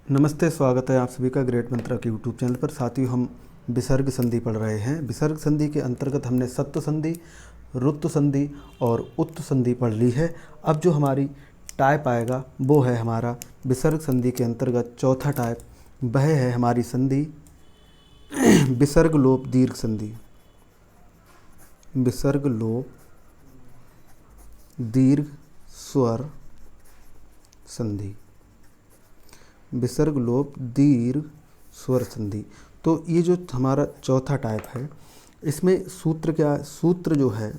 नमस्ते, स्वागत है आप सभी का ग्रेट मंत्रा के यूट्यूब चैनल पर। साथियों, हम विसर्ग संधि पढ़ रहे हैं। विसर्ग संधि के अंतर्गत हमने सत्व संधि, रुत्व संधि और उत्व संधि पढ़ ली है। अब जो हमारी टाइप आएगा वो है हमारा विसर्ग संधि के अंतर्गत चौथा टाइप। वह है हमारी संधि विसर्ग लोप दीर्घ संधि। विसर्ग लोप दीर्घ स्वर संधि। विसर्ग लोप दीर्घ स्वर संधि। तो ये जो हमारा चौथा टाइप है, इसमें सूत्र क्या है? सूत्र जो है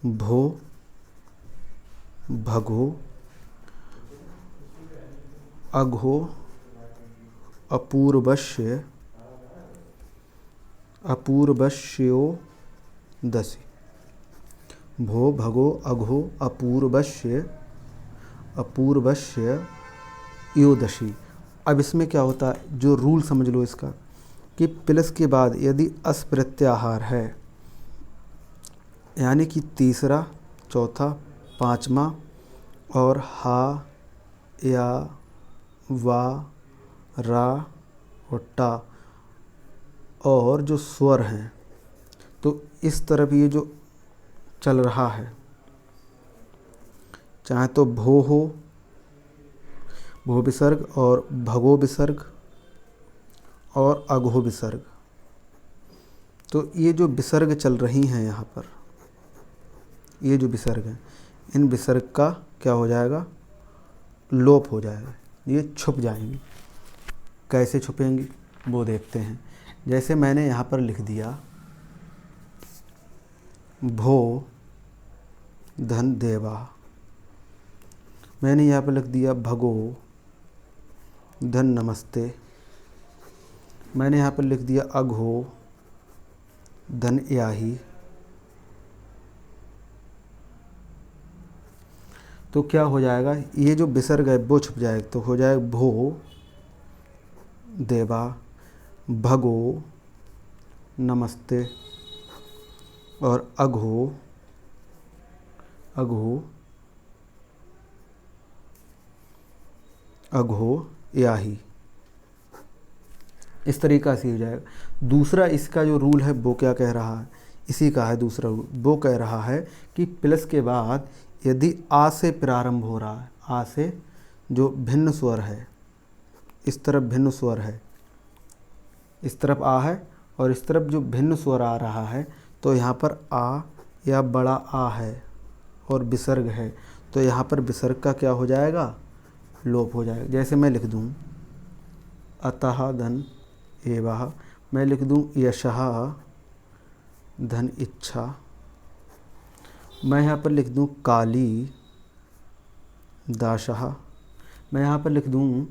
भो, भगो, अघो, अपूर्वस्य, अपूर्वस्यो दसि। भो, भगो, अघो, अपूर्वस्य, अपूर्वस्य योदशी। अब इसमें क्या होता है, जो रूल समझ लो इसका, कि प्लस के बाद यदि अस प्रत्याहार है, यानी कि तीसरा, चौथा, पांचवा और हा या वा, रा और टा और जो स्वर हैं, तो इस तरफ ये जो चल रहा है, चाहे तो भो हो, भो विसर्ग, और भगो विसर्ग और अघो विसर्ग, तो ये जो विसर्ग चल रही हैं यहाँ पर, ये जो विसर्ग हैं, इन विसर्ग का क्या हो जाएगा? लोप हो जाएगा। ये छुप जाएंगी। कैसे छुपेंगी वो देखते हैं। जैसे मैंने यहाँ पर लिख दिया भो धन देवा, मैंने यहाँ पर लिख दिया भगो धन नमस्ते, मैंने यहाँ पर लिख दिया अघो धन याही। तो क्या हो जाएगा? ये जो विसर्ग है वो छुप जाएगा। तो हो जाएगा भो देवा, भगो नमस्ते और अघो, अघो, अघो याही। इस तरीक़ा से हो जाएगा। दूसरा इसका जो रूल है वो क्या कह रहा है? इसी का है दूसरा रूल। वो कह रहा है कि प्लस के बाद यदि आ से प्रारंभ हो रहा है, आ से जो भिन्न स्वर है, इस तरफ भिन्न स्वर है, इस तरफ आ है और इस तरफ जो भिन्न स्वर आ रहा है, तो यहाँ पर आ या बड़ा आ है और विसर्ग है, तो यहाँ पर विसर्ग का क्या हो जाएगा? लोप हो जाएगा। जैसे मैं लिख दूँ अतः धन एवः, मैं लिख दूँ यशः धन इच्छा, मैं यहाँ पर लिख दूँ काली दासः, मैं यहाँ पर लिख दूँ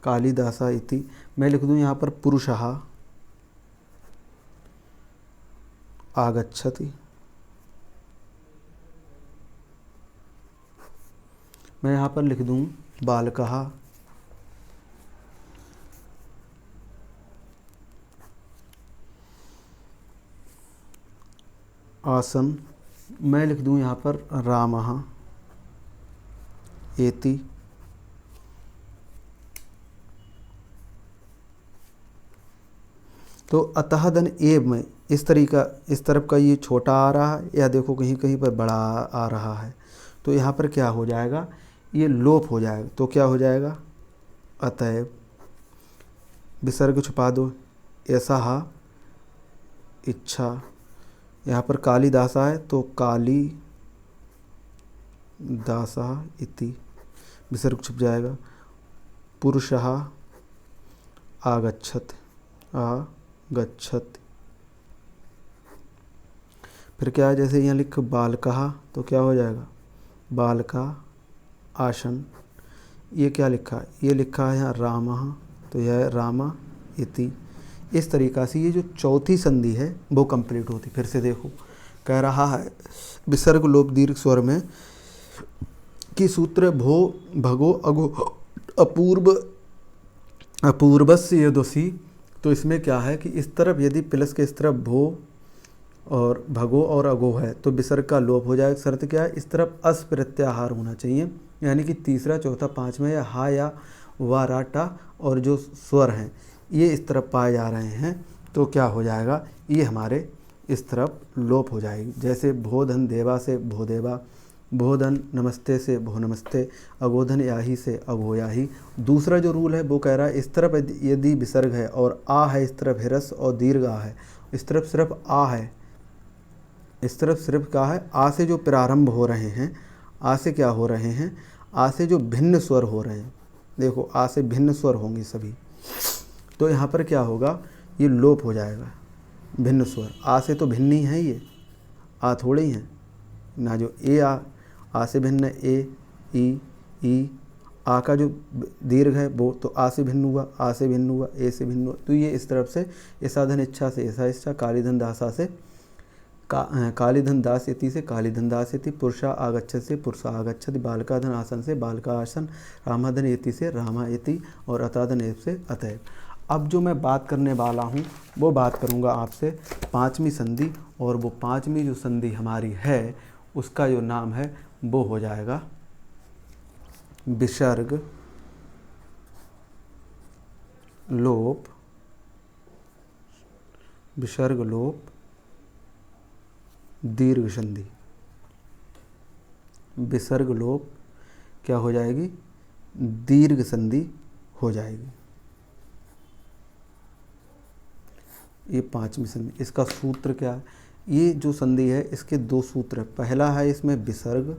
कालिदासा इति, मैं लिख दूँ यहाँ पर पुरुषः आगच्छति, मैं यहाँ पर लिख दूँ बालकः आसन, मैं लिख दूँ यहाँ पर रामः एति। तो अतः धन एव में इस तरफ का ये छोटा आ रहा है, या देखो कहीं कहीं पर बड़ा आ रहा है, तो यहाँ पर क्या हो जाएगा? ये लोप हो जाएगा। तो क्या हो जाएगा? अतएव विसर्ग छुपा दो, ऐसा हा इच्छा, यहाँ पर कालिदासा है तो काली दासा इति, विसर्ग छुप जाएगा। पुरुषः आगच्छत, आगच्छत। फिर क्या है? जैसे यहाँ लिख बालकः, तो क्या हो जाएगा? बालका आसन। ये क्या लिखा है? ये लिखा है यहाँ रामः, तो यह है रामा इति। इस तरीक़ा से ये जो चौथी संधि है वो कंप्लीट होती। फिर से देखो, कह रहा है विसर्ग लोप दीर्घ स्वर में कि सूत्र भो, भगो, अघो, अपूर्वस्य योदसी। तो इसमें क्या है कि इस तरफ यदि प्लस के इस तरफ भो और भगो और अगो है तो विसर्ग का लोप हो जाएगा। शर्त क्या है, इस तरफ अस प्रत्याहार होना चाहिए, यानी कि तीसरा चौथा पाँचवा या हा या वा रा टा और जो स्वर हैं ये इस तरफ पाए जा रहे हैं तो क्या हो जाएगा, ये हमारे इस तरफ लोप हो जाएगी। जैसे भोधन देवा से भोदेवा, भोधन नमस्ते से भो नमस्ते, अगोधन याही से अगो याही। दूसरा जो रूल है वो कह रहा है इस तरफ यदि विसर्ग है और आ है, इस तरफ हिरस और दीर्घ आ है, इस तरफ सिर्फ आ है, इस तरफ सिर्फ क्या है, आ से जो प्रारंभ हो रहे हैं, आ से क्या हो रहे हैं, आ से जो भिन्न स्वर हो रहे हैं, देखो आ से भिन्न स्वर होंगे सभी, तो यहाँ पर क्या होगा, ये लोप हो जाएगा। भिन्न स्वर आ से तो भिन्न ही है, ये आ थोड़े ही हैं ना, जो ए आ से भिन्न है, ए ई आ का जो दीर्घ है वो तो आ से भिन्न हुआ, आ से भिन्न हुआ, ए से भिन्न हुआ, तो ये इस तरफ से ऐसाधन इच्छा से ऐसा इच्छा, कालीधन दासा से कालीधन दास यति से कालीधन दास यति, पुरुषा आगच्छति से पुरुषा आगच्छति, बालकाधन आसन से बालका आसन, रामाधन यति से रामा यति और अताधन एव से अतएव। अब जो मैं बात करने वाला हूँ वो बात करूँगा आपसे पाँचवीं संधि, और वो पाँचवीं जो संधि हमारी है उसका जो नाम है वो हो जाएगा विसर्ग लोप, विसर्ग लोप दीर्घ संधि। विसर्ग लोप क्या हो जाएगी, दीर्घ संधि हो जाएगी। ये पांचवी संधि, इसका सूत्र क्या है, ये जो संधि है इसके दो सूत्र है। पहला है इसमें विसर्ग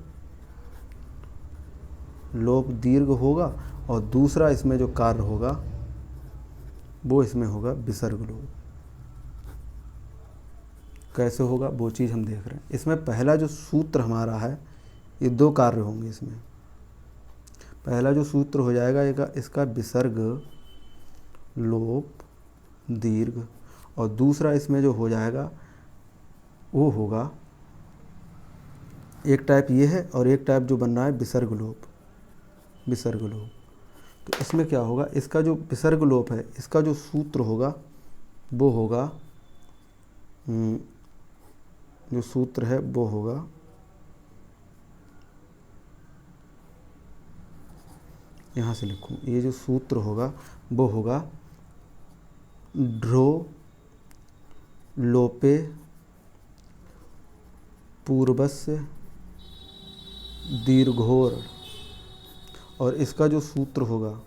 लोप दीर्घ होगा, और दूसरा इसमें जो कार्य होगा वो इसमें होगा विसर्ग लोप। कैसे होगा वो चीज़ हम देख रहे हैं। इसमें पहला जो सूत्र हमारा है, ये दो कार्य होंगे इसमें। पहला जो सूत्र हो जाएगा इसका विसर्ग लोप दीर्घ, और दूसरा इसमें जो हो जाएगा वो होगा, एक टाइप ये है और एक टाइप जो बन रहा है विसर्ग लोप, विसर्ग लोप। तो इसमें क्या होगा, इसका जो विसर्ग लोप है इसका जो सूत्र होगा वो होगा, जो सूत्र है वो होगा, यहाँ से लिखूँ, ये जो सूत्र होगा वो होगा ड्रो लोपे पूर्वस्य दीर्घोर, और इसका जो सूत्र होगा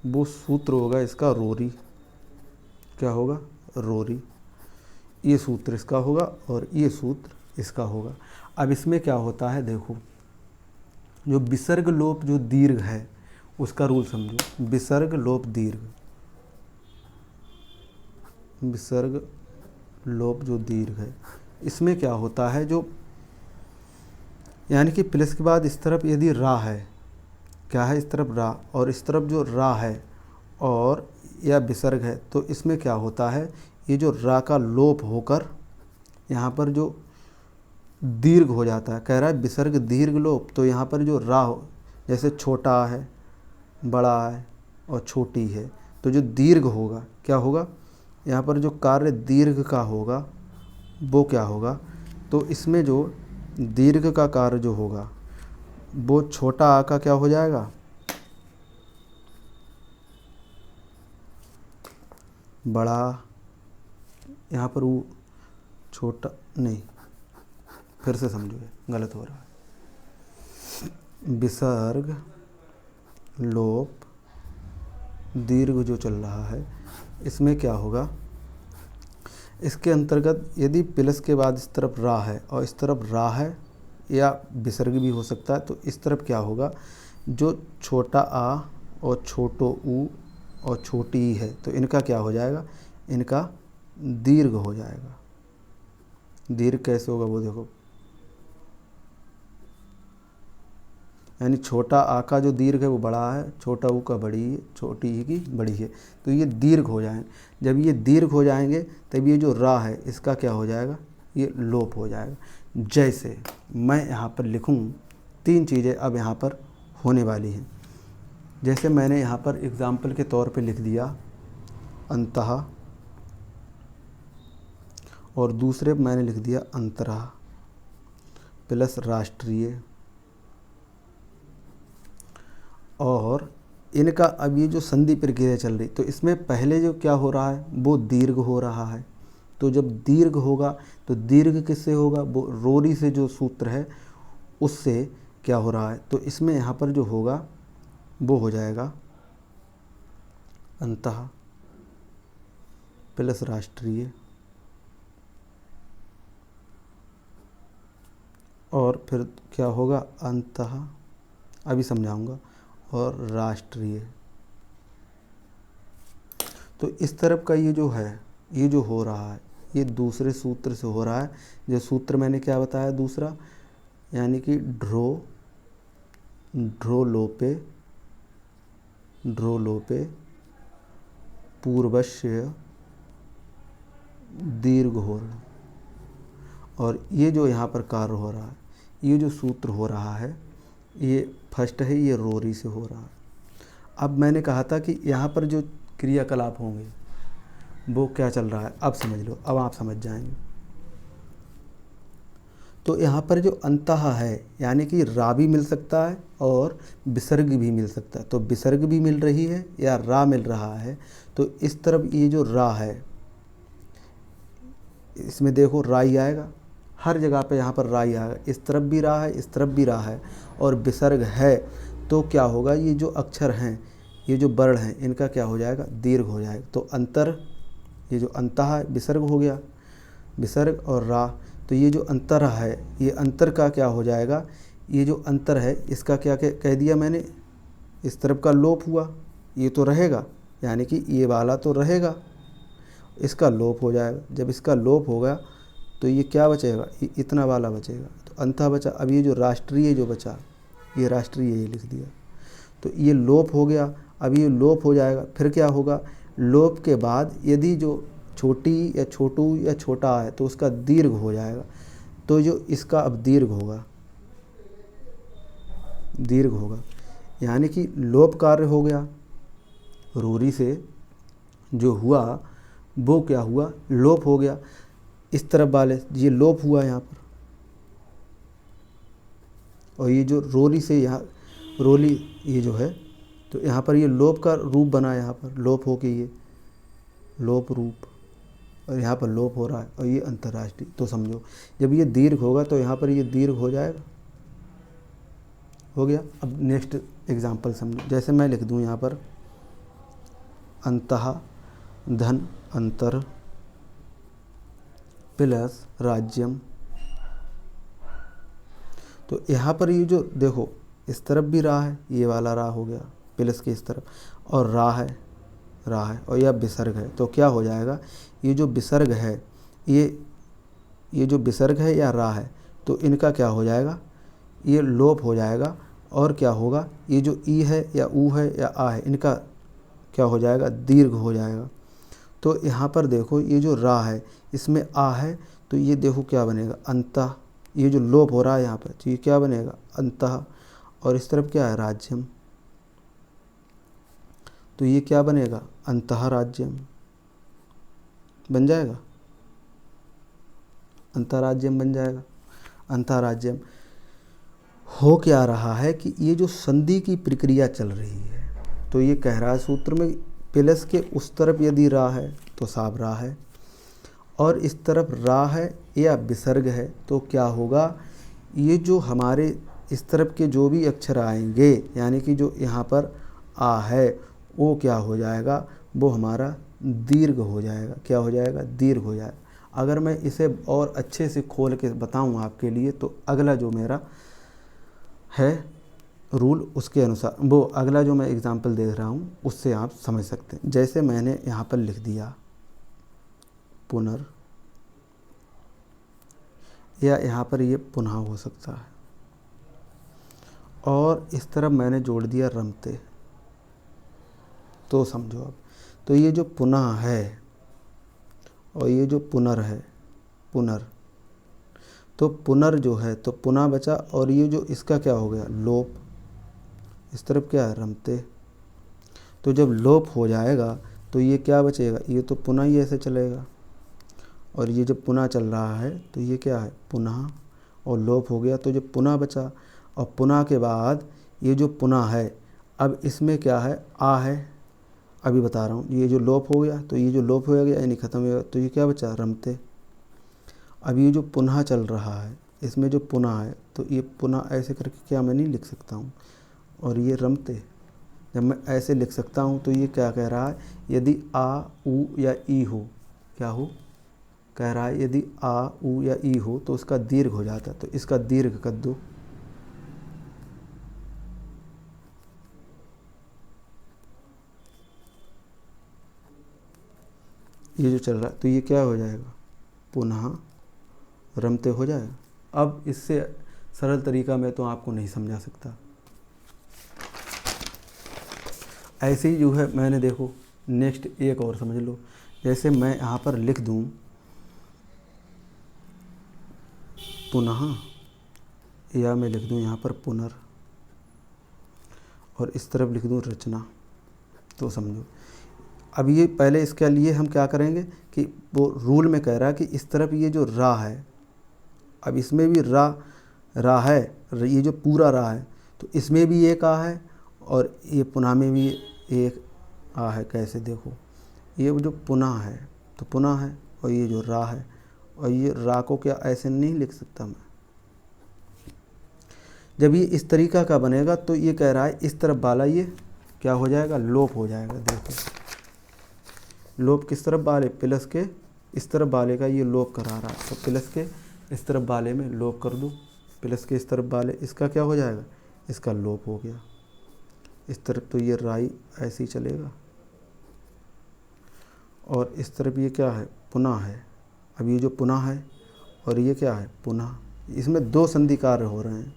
वो सूत्र होगा इसका रोरी। क्या होगा, रोरी। ये सूत्र इसका होगा और ये सूत्र इसका होगा। अब इसमें क्या होता है देखो, जो विसर्ग लोप जो दीर्घ है उसका रूल समझो। विसर्ग लोप दीर्घ, विसर्ग लोप जो दीर्घ है इसमें क्या होता है, जो यानी कि प्लस के बाद इस तरफ यदि रा है, क्या है इस तरफ रा, और इस तरफ जो रा है और या विसर्ग है, तो इसमें क्या होता है, ये जो रा का लोप होकर यहाँ पर जो दीर्घ हो जाता है। कह रहा है विसर्ग दीर्घ लोप, तो यहाँ पर जो रा हो, जैसे छोटा है, बड़ा है और छोटी है, तो जो दीर्घ होगा क्या होगा, यहाँ पर जो कार्य दीर्घ का होगा वो क्या होगा, तो इसमें जो दीर्घ का कार्य जो होगा वो छोटा आ का क्या हो जाएगा, बड़ा, यहाँ पर वो छोटा नहीं, फिर से समझो गलत हो रहा है। विसर्ग लोप दीर्घ जो चल रहा है इसमें क्या होगा, इसके अंतर्गत यदि प्लस के बाद इस तरफ रा है और इस तरफ रा है या विसर्ग भी हो सकता है, तो इस तरफ क्या होगा, जो छोटा आ और छोटो ऊ और छोटी ई है तो इनका क्या हो जाएगा, इनका दीर्घ हो जाएगा। दीर्घ कैसे होगा वो देखो, यानी छोटा आ का जो दीर्घ है वो बड़ा है, छोटा ऊ का बड़ी है, छोटी ई की बड़ी है, तो ये दीर्घ हो जाएंगे। जब ये दीर्घ हो जाएंगे तब ये जो रा है इसका क्या हो जाएगा, ये लोप हो जाएगा। जैसे मैं यहाँ पर लिखूँ, तीन चीज़ें अब यहाँ पर होने वाली हैं। जैसे मैंने यहाँ पर एग्ज़ाम्पल के तौर पे लिख दिया अंतः, और दूसरे मैंने लिख दिया अंतरा प्लस राष्ट्रीय। और इनका अब ये जो संधि प्रक्रिया चल रही, तो इसमें पहले जो क्या हो रहा है वो दीर्घ हो रहा है। तो जब दीर्घ होगा तो दीर्घ किससे होगा, वो रोरी से जो सूत्र है उससे क्या हो रहा है। तो इसमें यहाँ पर जो होगा वो हो जाएगा अंतः प्लस राष्ट्रीय, और फिर क्या होगा अंतः, अभी समझाऊंगा, और राष्ट्रीय। तो इस तरफ का ये जो है, ये जो हो रहा है ये दूसरे सूत्र से हो रहा है। जो सूत्र मैंने क्या बताया दूसरा, यानी कि ड्रो लोपे पूर्वस्य दीर्घ हो रहा। और ये जो यहाँ पर कार्य हो रहा है, ये जो सूत्र हो रहा है, ये फर्स्ट है, ये रोरी से हो रहा है। अब मैंने कहा था कि यहाँ पर जो क्रियाकलाप होंगे वो क्या चल रहा है, अब समझ लो, अब आप समझ जाएंगे। तो यहाँ पर जो अंतः है यानी कि रा भी मिल सकता है और विसर्ग भी मिल सकता है। तो विसर्ग भी मिल रही है या रा मिल रहा है। तो इस तरफ ये जो रा है, इसमें देखो रा ही आएगा, हर जगह पे यहाँ पर रा ही आएगा। इस तरफ भी रा है, इस तरफ भी रा है, और विसर्ग है। तो क्या होगा, ये जो अक्षर हैं, ये जो वर्ण हैं, इनका क्या हो जाएगा, दीर्घ हो जाएगा। तो अंतर, ये जो अंतः है विसर्ग हो गया, विसर्ग और रा। तो ये जो अंतर है, ये अंतर का क्या हो जाएगा, ये जो अंतर है इसका क्या कह दिया मैंने, इस तरफ का लोप हुआ, ये तो रहेगा, यानी कि ये वाला तो रहेगा, इसका लोप हो जाएगा। जब इसका लोप होगा तो ये क्या बचेगा, ये इतना वाला बचेगा। तो अंतः बचा। अब ये जो राष्ट्रीय जो बचा, ये राष्ट्रीय ये लिख दिया, तो ये लोप हो गया। अब ये लोप हो जाएगा, फिर क्या होगा, लोप के बाद यदि जो छोटी या छोटू या छोटा है तो उसका दीर्घ हो जाएगा। तो जो इसका अब दीर्घ होगा, दीर्घ होगा, यानी कि लोप कार्य हो गया। रूरी से जो हुआ वो क्या हुआ, लोप हो गया। इस तरफ वाले ये लोप हुआ यहाँ पर, और ये जो रोरी से यहाँ रोली ये जो है, तो यहाँ पर ये लोप का रूप बना, यहाँ पर लोप हो के ये लोप रूप, और यहाँ पर लोप हो रहा है, और ये अंतर्राष्ट्रीय। तो समझो जब ये दीर्घ होगा तो यहाँ पर ये दीर्घ हो जाएगा, हो गया। अब नेक्स्ट एग्जाम्पल समझो, जैसे मैं लिख दूँ यहाँ पर अंतः धन अंतर प्लस राज्यम। तो यहाँ पर ये जो देखो, इस तरफ भी रा है, ये वाला रा हो गया प्लस के इस तरफ, और रा है और यह विसर्ग है। तो क्या हो जाएगा, ये जो विसर्ग है, ये जो विसर्ग है या रा है, तो इनका क्या हो जाएगा, ये लोप हो जाएगा। और क्या होगा, ये जो ई है या ऊ है या आ है, इनका क्या हो जाएगा, दीर्घ हो जाएगा। तो यहाँ पर देखो ये जो रा है इसमें आ है, तो ये देखो क्या बनेगा, अंतः। ये जो लोप हो रहा है यहाँ पर, तो ये क्या बनेगा, अंतः। और इस तरफ क्या है, राज्यम, तो ये क्या बनेगा, अंतः राज्यम बन जाएगा, अंतःराज्यम बन जाएगा। अंतःराज्यम हो क्या रहा है कि ये जो संधि की प्रक्रिया चल रही है, तो ये कह रहा है सूत्र में, प्लस के उस तरफ यदि रा है तो साब रा है, और इस तरफ रा है या विसर्ग है, तो क्या होगा, ये जो हमारे इस तरफ के जो भी अक्षर आएंगे, यानी कि जो यहाँ पर आ है वो क्या हो जाएगा, वो हमारा दीर्घ हो जाएगा। क्या हो जाएगा, दीर्घ हो जाएगा। अगर मैं इसे और अच्छे से खोल के बताऊँ आपके लिए, तो अगला जो मेरा है रूल, उसके अनुसार वो अगला जो मैं एग्ज़ाम्पल दे रहा हूँ उससे आप समझ सकते हैं। जैसे मैंने यहाँ पर लिख दिया पुनर, या यहाँ पर ये पुनः हो सकता है, और इस तरफ मैंने जोड़ दिया रमते। तो समझो अब, तो ये जो पुनः है और ये जो पुनर है, पुनर, तो पुनर जो है तो पुनः बचा, और ये जो इसका क्या हो गया, लोप। इस तरफ क्या है, रमते। तो जब लोप हो जाएगा तो ये क्या बचेगा, ये तो पुनः ही ऐसे चलेगा, और ये जब पुनः चल रहा है तो ये क्या है पुनः, और लोप हो गया तो जो पुनः बचा, और पुनः के बाद ये जो पुनः है, अब इसमें क्या है आ है, अभी बता रहा हूँ, ये जो लोप हो गया तो ये जो लोप हो गया यानी ख़त्म हो गया, तो ये क्या बचा रमते। अब ये जो पुनः चल रहा है इसमें जो पुनः है तो ये पुनः ऐसे करके क्या मैं नहीं लिख सकता हूँ, और ये रमते जब मैं ऐसे लिख सकता हूँ तो ये क्या कह रहा है, यदि आ ऊ या ई हो, क्या हो कह रहा है यदि आ ऊ या ई हो तो उसका दीर्घ हो जाता है, तो इसका दीर्घ कर दो। ये जो चल रहा है तो ये क्या हो जाएगा पुनः रमते हो जाएगा। अब इससे सरल तरीका मैं तो आपको नहीं समझा सकता। ऐसे ही जो है मैंने देखो नेक्स्ट एक और समझ लो, जैसे मैं यहाँ पर लिख दूँ पुनः, या मैं लिख दूँ यहाँ पर पुनर, और इस तरफ लिख दूँ रचना, तो समझो। अब ये पहले इसके लिए हम क्या करेंगे कि वो रूल में कह रहा है कि इस तरफ ये जो रा है, अब इसमें भी रा है, ये जो पूरा रा है तो इसमें भी एक आ है और ये पुनः में भी एक आ है। कैसे देखो, ये जो पुनः है तो पुनः है, और ये जो रा है, और ये रा को क्या ऐसे नहीं लिख सकता मैं। जब ये इस तरीका का बनेगा तो ये कह रहा है इस तरफ वाला ये क्या हो जाएगा लोप हो जाएगा। देखो लोप किस तरफ वाले, प्लस के इस तरफ वाले का ये लोप करा रहा है, तो प्लस के इस तरफ वाले में लोप कर दो, प्लस के इस तरफ वाले इसका क्या हो जाएगा, इसका लोप हो गया। इस तरफ तो ये राई ऐसे ही चलेगा, और इस तरफ ये क्या है पुनः है। अब ये जो पुनः है और ये क्या है पुनः, इसमें दो संधि कार्य हो रहे हैं।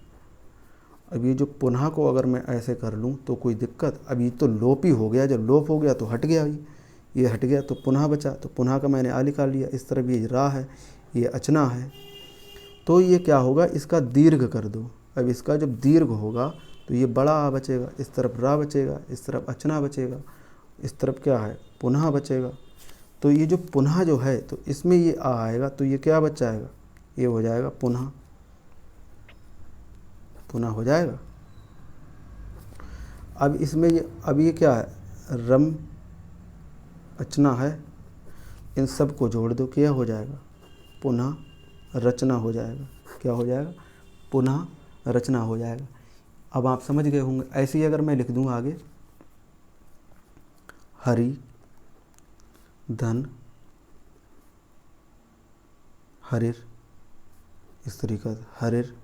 अब ये जो पुनः को अगर मैं ऐसे कर लूँ तो कोई दिक्कत, अब ये तो लोप ही हो गया, जब लोप हो गया तो हट गया, ये हट गया तो पुनः बचा, तो पुनः का मैंने आ निकाल लिया। इस तरफ ये रा है, ये अचना है, तो ये क्या होगा इसका दीर्घ कर दो। अब इसका जब दीर्घ होगा तो ये बड़ा आ बचेगा, इस तरफ रा बचेगा, इस तरफ अचना बचेगा, इस तरफ क्या है पुनः बचेगा। तो ये जो पुनः जो है तो इसमें ये आ आएगा तो ये क्या बच जाएगा, ये हो जाएगा पुनः, पुनः हो जाएगा। अब इसमें ये अब ये क्या है रम अचना है, इन सब को जोड़ दो, क्या हो जाएगा पुनः रचना हो जाएगा। क्या हो जाएगा पुनः रचना हो जाएगा। अब आप समझ गए होंगे। ऐसे ही अगर मैं लिख दूँ आगे हरि धन हरिर, इस तरीका से हरिर,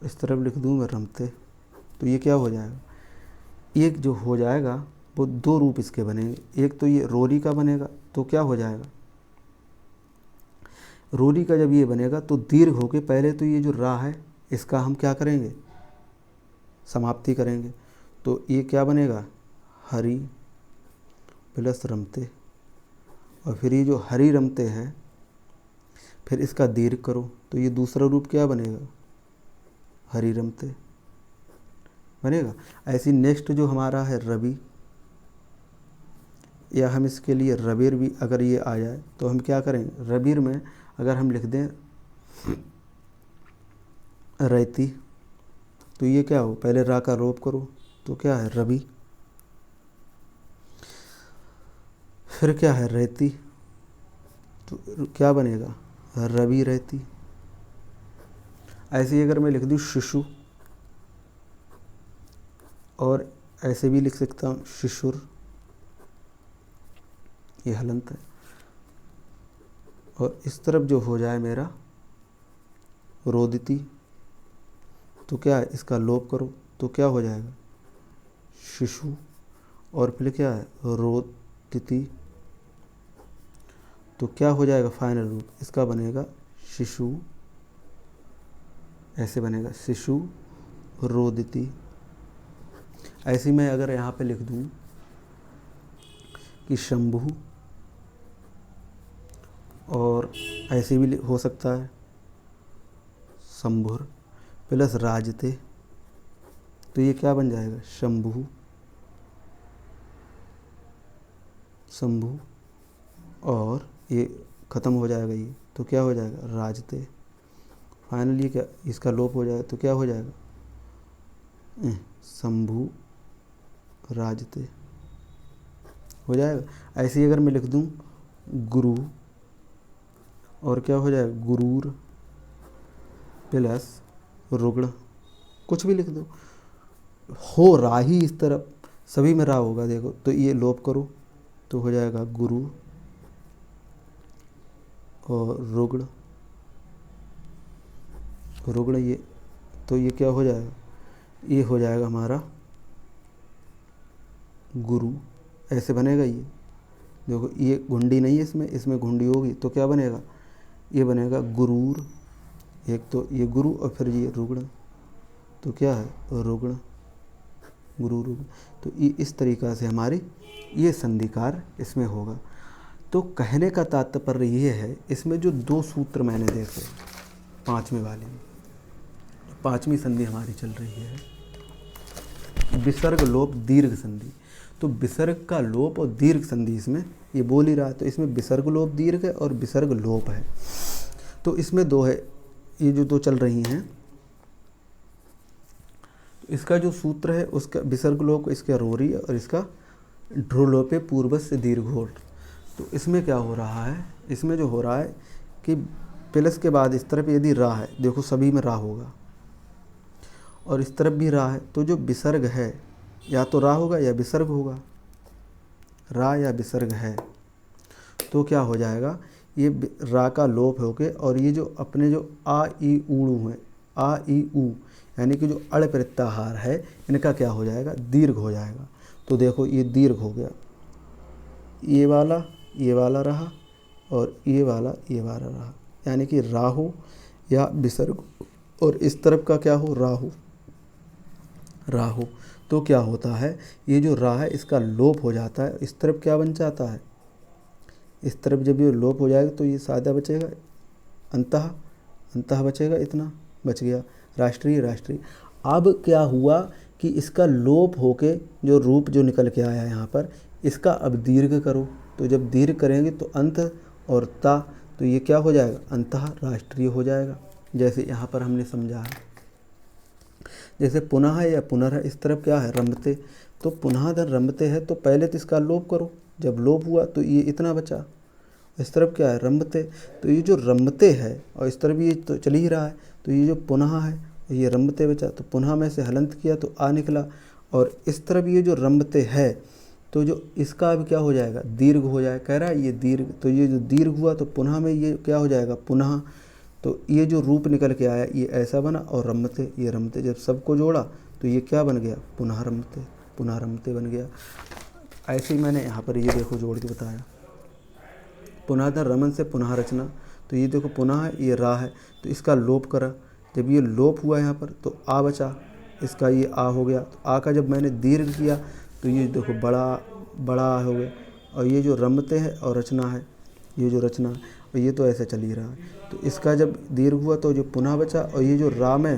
इस तरफ लिख दूँ मैं रमते, तो ये क्या हो जाएगा, एक जो हो जाएगा वो दो रूप इसके बनेंगे। एक तो ये रोरी का बनेगा तो क्या हो जाएगा, रोरी का जब ये बनेगा तो दीर्घ होके पहले तो ये जो रा है इसका हम क्या करेंगे समाप्ति करेंगे, तो ये क्या बनेगा हरि प्लस रमते, और फिर ये जो हरि रमते है फिर इसका दीर्घ करो तो ये दूसरा रूप क्या बनेगा हरि रमते बनेगा। ऐसी नेक्स्ट जो हमारा है रवि, या हम इसके लिए रबीर भी अगर ये आ जाए तो हम क्या करेंगे, रबीर में अगर हम लिख दें रैती तो ये क्या हो, पहले रा का लोप करो तो क्या है रवि, फिर क्या है रहती तो क्या बनेगा रवि रहती। ऐसे ही अगर मैं लिख दूँ शिशु, और ऐसे भी लिख सकता हूँ शिशुर, ये हलंत है, और इस तरफ जो हो जाए मेरा रोदिती तो क्या है इसका लोप करो तो क्या हो जाएगा शिशु, और फिर क्या है रोदिती, तो क्या हो जाएगा फाइनल रूप इसका बनेगा शिशु, ऐसे बनेगा शिशु रोदिती। ऐसे मैं अगर यहाँ पे लिख दूँ कि शंभु, और ऐसे भी हो सकता है शंभुर प्लस राजते, तो ये क्या बन जाएगा शंभु, शंभु, और ये ख़त्म हो जाएगा ये, तो क्या हो जाएगा राजते। फाइनली क्या इसका लोप हो जाएगा तो क्या हो जाएगा शंभु राजते हो जाएगा। ऐसे ही अगर मैं लिख दूं गुरु, और क्या हो जाएगा गुरूर प्लस रुग्ण, कुछ भी लिख दो, हो रा ही इस तरफ सभी में रा होगा। देखो तो ये लोप करो तो हो जाएगा गुरु और रुग्ण, रुग्ण ये, तो ये क्या हो जाएगा ये हो जाएगा हमारा गुरु। ऐसे बनेगा ये, देखो ये घुंडी नहीं है इसमें, इसमें घुंडी होगी तो क्या बनेगा ये बनेगा गुरूर। एक तो ये गुरु और फिर ये रुग्ण, तो क्या है रुग्ण गुरु रुग्ण। तो ये इस तरीक़ा से हमारी ये संधिकार इसमें होगा। तो कहने का तात्पर्य ये है, इसमें जो दो सूत्र मैंने देखे पाँचवें वाले में, पाँचवीं संधि हमारी चल रही है विसर्ग लोप दीर्घ संधि। तो विसर्ग का लोप और दीर्घ संधि इसमें ये बोल ही रहा है, तो इसमें विसर्ग लोप दीर्घ है और विसर्ग लोप है। तो इसमें दो है, ये जो दो चल रही हैं, तो इसका जो सूत्र है उसका विसर्ग लोप इसका रोरी और इसका ढ्रुलोपे पूर्वज से दीर्घोट। तो इसमें क्या हो रहा है, इसमें जो हो रहा है कि प्लस के बाद इस तरफ यदि रा है, देखो सभी में रा होगा और इस तरफ भी रा है, तो जो विसर्ग है या तो रा होगा या विसर्ग होगा, रा या विसर्ग है, तो क्या हो जाएगा ये रा का लोप होके, और ये जो अपने जो आ ई ऊड़ू है, आ ई ऊ यानी कि जो अड़ प्रत्याहार है इनका क्या हो जाएगा दीर्घ हो जाएगा। तो देखो ये दीर्घ हो गया, ये वाला रहा और ये वाला रहा, यानी कि राहु या विसर्ग, और इस तरफ का क्या हो राहु। तो क्या होता है ये जो रा है इसका लोप हो जाता है, इस तरफ क्या बन जाता है, इस तरफ जब ये लोप हो जाएगा तो ये सादा बचेगा, अंतः बचेगा, इतना बच गया राष्ट्रीय। अब क्या हुआ कि इसका लोप होके जो रूप जो निकल के आया यहाँ पर, इसका अब दीर्घ करो, तो जब दीर्घ करेंगे तो अंत और ता, तो ये क्या हो जाएगा अंतः राष्ट्रीय हो जाएगा। जैसे यहाँ पर हमने समझा है, जैसे पुनः है या पुनर् है, इस तरफ क्या है रमते, तो पुनः धन रमते है तो पहले तो इसका लोप करो, जब लोप हुआ तो ये इतना बचा, इस तरफ क्या है रमते, तो ये जो रमते है और इस तरफ ये तो चल ही रहा है, तो ये जो पुनः है ये रमते बचा, तो पुनः में से हलंत किया तो आ निकला, और इस तरफ ये जो रमते है तो जो इसका अब क्या हो जाएगा दीर्घ हो जाएगा, कह रहा है ये दीर्घ, तो ये जो दीर्घ हुआ तो पुनः में ये क्या हो जाएगा पुनः, तो ये जो रूप निकल के आया ये ऐसा बना, और रमते ये रमते जब सबको जोड़ा तो ये क्या बन गया पुनः रमते बन गया। ऐसे ही मैंने यहाँ पर ये देखो जोड़ के बताया, पुनः धन रमन से पुनः रचना, तो ये देखो पुनः है ये रा है, तो इसका लोप करा, जब ये लोप हुआ यहाँ पर तो आ बचा, इसका ये आ हो गया, तो आ का जब मैंने दीर्घ किया तो ये देखो बड़ा आ हो गया, और ये जो रमते है और रचना है, ये जो रचना है और ये तो ऐसे चल ही रहा है, तो इसका जब दीर्घ हुआ तो जो पुनः बचा, और ये जो राम है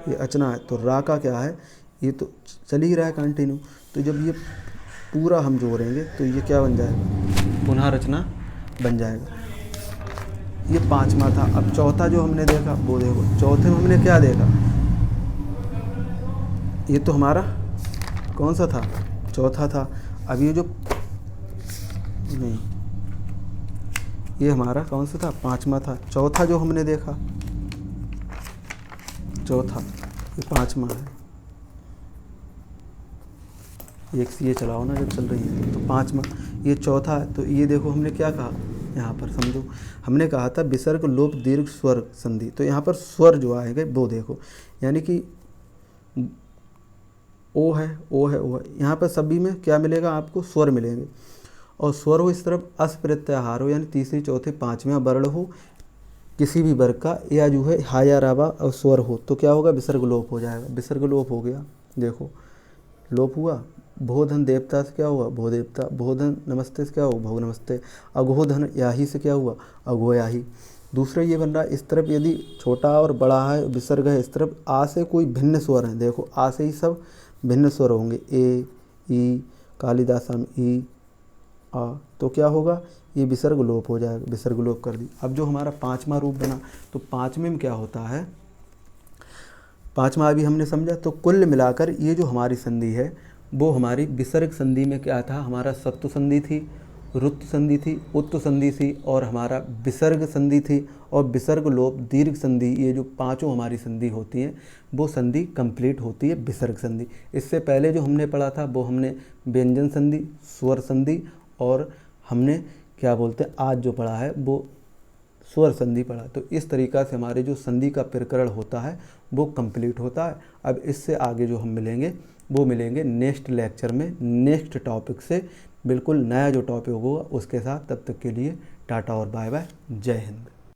ये अचना है, तो रा का क्या है ये तो चल ही रहा है कंटिन्यू, तो जब ये पूरा हम जोड़ेंगे तो ये क्या बन जाएगा पुनः रचना बन जाएगा। ये पांचवा था। अब चौथा जो हमने देखा वो देखो, चौथे में हमने क्या देखा, ये तो हमारा कौन सा था चौथा था। अब ये जो नहीं, ये हमारा कौन सा था पांचवा था। चौथा जो हमने देखा चौथा, ये पांचवा है, एक से ये चलाओ ना जब चल रही है, तो पांचवा ये चौथा है। तो ये देखो हमने क्या कहा यहाँ पर समझो, हमने कहा था विसर्ग लोप दीर्घ स्वर संधि, तो यहाँ पर स्वर जो आएगा वो देखो, यानी कि ओ है यहाँ पर सभी में क्या मिलेगा आपको स्वर मिलेंगे, और स्वर हो इस तरफ अस प्रत्याहार हो, यानी तीसरी चौथे पाँचवें वर्ण हो किसी भी वर्ग का, या जो है हा या रावा और स्वर हो, तो क्या होगा विसर्ग लोप हो जाएगा। विसर्ग लोप हो गया, देखो लोप हुआ। भोधन देवता से क्या हुआ भो देवता, भोधन नमस्ते से क्या हुआ भो नमस्ते, अघोधन याही से क्या हुआ अघो याही। दूसरा ये बन रहा है इस तरफ यदि छोटा और बड़ा है विसर्ग है, इस तरफ आ से कोई भिन्न स्वर हैं, देखो आ से ही सब भिन्न स्वर होंगे, ए ई कालिदासा में ई आ, तो क्या होगा, ये विसर्ग लोप हो जाएगा, विसर्ग लोप कर दी। अब जो हमारा पाँचवा रूप बना, तो पाँचवें में क्या होता है, पाँचवा अभी हमने समझा। तो कुल मिलाकर ये जो हमारी संधि है वो हमारी विसर्ग संधि में क्या था, हमारा सत्व संधि थी, रुत्व संधि थी, उत्व संधि थी और हमारा विसर्ग संधि थी और विसर्ग लोप दीर्घ संधि। ये जो पांचों हमारी संधि होती हैं वो संधि कंप्लीट होती है विसर्ग संधि। इससे पहले जो हमने पढ़ा था वो हमने व्यंजन संधि, स्वर संधि और हमने क्या बोलते हैं आज जो पढ़ा है वो स्वर संधि पढ़ा। तो इस तरीक़ा से हमारे जो संधि का प्रकरण होता है वो कंप्लीट होता है। अब इससे आगे जो हम मिलेंगे वो मिलेंगे नेक्स्ट लेक्चर में, नेक्स्ट टॉपिक से, बिल्कुल नया जो टॉपिक होगा उसके साथ। तब तक के लिए टाटा और बाय बाय, जय हिंद।